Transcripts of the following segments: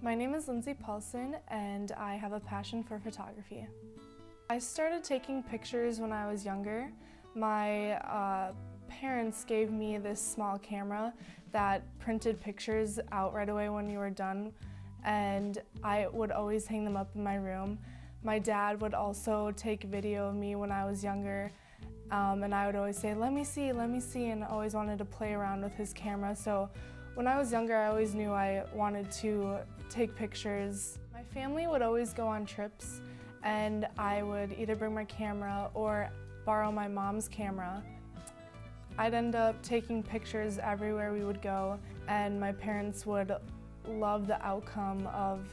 My name is Lindsey Paulsen and I have a passion for photography. I started taking pictures when I was younger. My parents gave me this small camera that printed pictures out right away when you were done, and I would always hang them up in my room. My dad would also take video of me when I was younger, and I would always say, let me see, and I always wanted to play around with his camera. So when I was younger, I always knew I wanted to take pictures. My family would always go on trips, and I would either bring my camera or borrow my mom's camera. I'd end up taking pictures everywhere we would go, and my parents would love the outcome of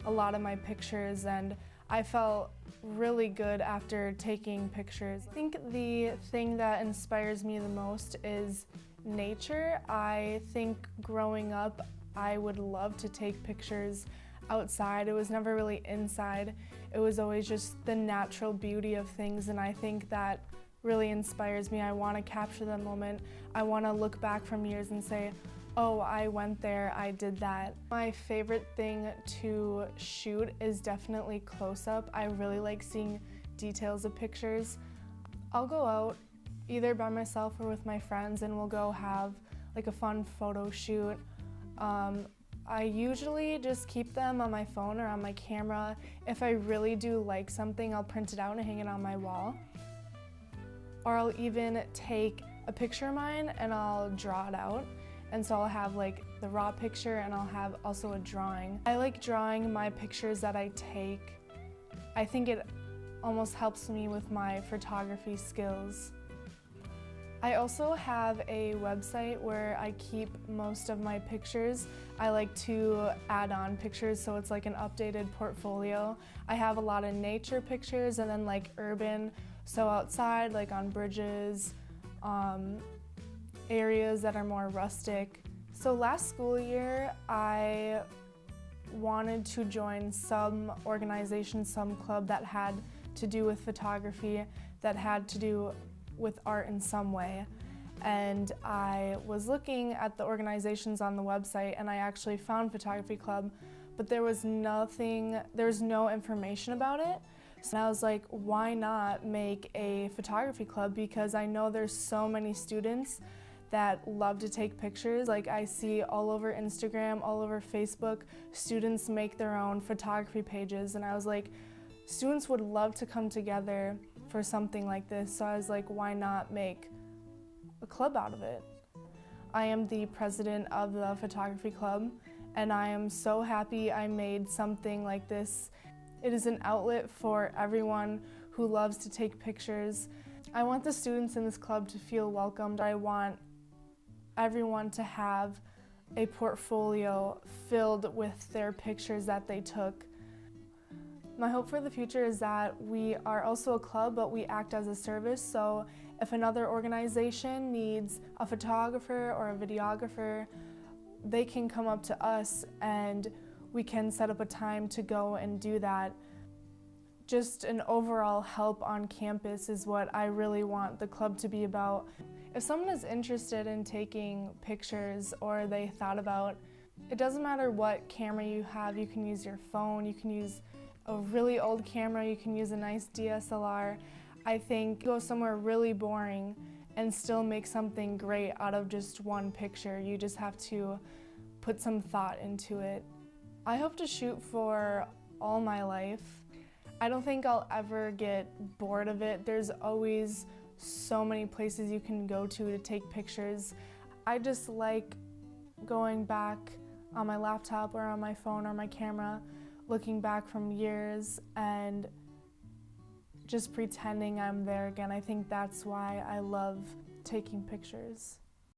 a lot of my pictures, and I felt really good after taking pictures. I think the thing that inspires me the most is nature. I think growing up, I would love to take pictures outside. It was never really inside. It was always just the natural beauty of things, and I think that really inspires me. I want to capture the moment. I want to look back from years and say, oh, I went there, I did that. My favorite thing to shoot is definitely close-up. I really like seeing details of pictures. I'll go out either by myself or with my friends, and we'll go have like a fun photo shoot. I usually just keep them on my phone or on my camera. If I really do like something, I'll print it out and hang it on my wall. Or I'll even take a picture of mine and I'll draw it out. And so I'll have like the raw picture and I'll have also a drawing. I like drawing my pictures that I take. I think it almost helps me with my photography skills. I also have a website where I keep most of my pictures. I like to add on pictures, so it's like an updated portfolio. I have a lot of nature pictures and then like urban, so outside, like on bridges, areas that are more rustic. So last school year, I wanted to join some organization, some club that had to do with photography, that had to do with art in some way. And I was looking at the organizations on the website, and I actually found Photography Club, but there was no information about it. So I was like, why not make a photography club? Because I know there's so many students that love to take pictures. Like I see all over Instagram, all over Facebook, students make their own photography pages, and I was like, students would love to come together for something like this, so I was like, why not make a club out of it? I am the president of the photography club, and I am so happy I made something like this. It is an outlet for everyone who loves to take pictures. I want the students in this club to feel welcomed. I want everyone to have a portfolio filled with their pictures that they took. My hope for the future is that we are also a club, but we act as a service. So if another organization needs a photographer or a videographer, they can come up to us and we can set up a time to go and do that. Just an overall help on campus is what I really want the club to be about. If someone is interested in taking pictures or they thought about, it doesn't matter what camera you have. You can use your phone, you can use a really old camera, you can use a nice DSLR. I think go somewhere really boring and still make something great out of just one picture. You just have to put some thought into it. I hope to shoot for all my life. I don't think I'll ever get bored of it. There's always so many places you can go to take pictures. I just like going back on my laptop or on my phone or my camera, looking back from years and just pretending I'm there again. I think that's why I love taking pictures.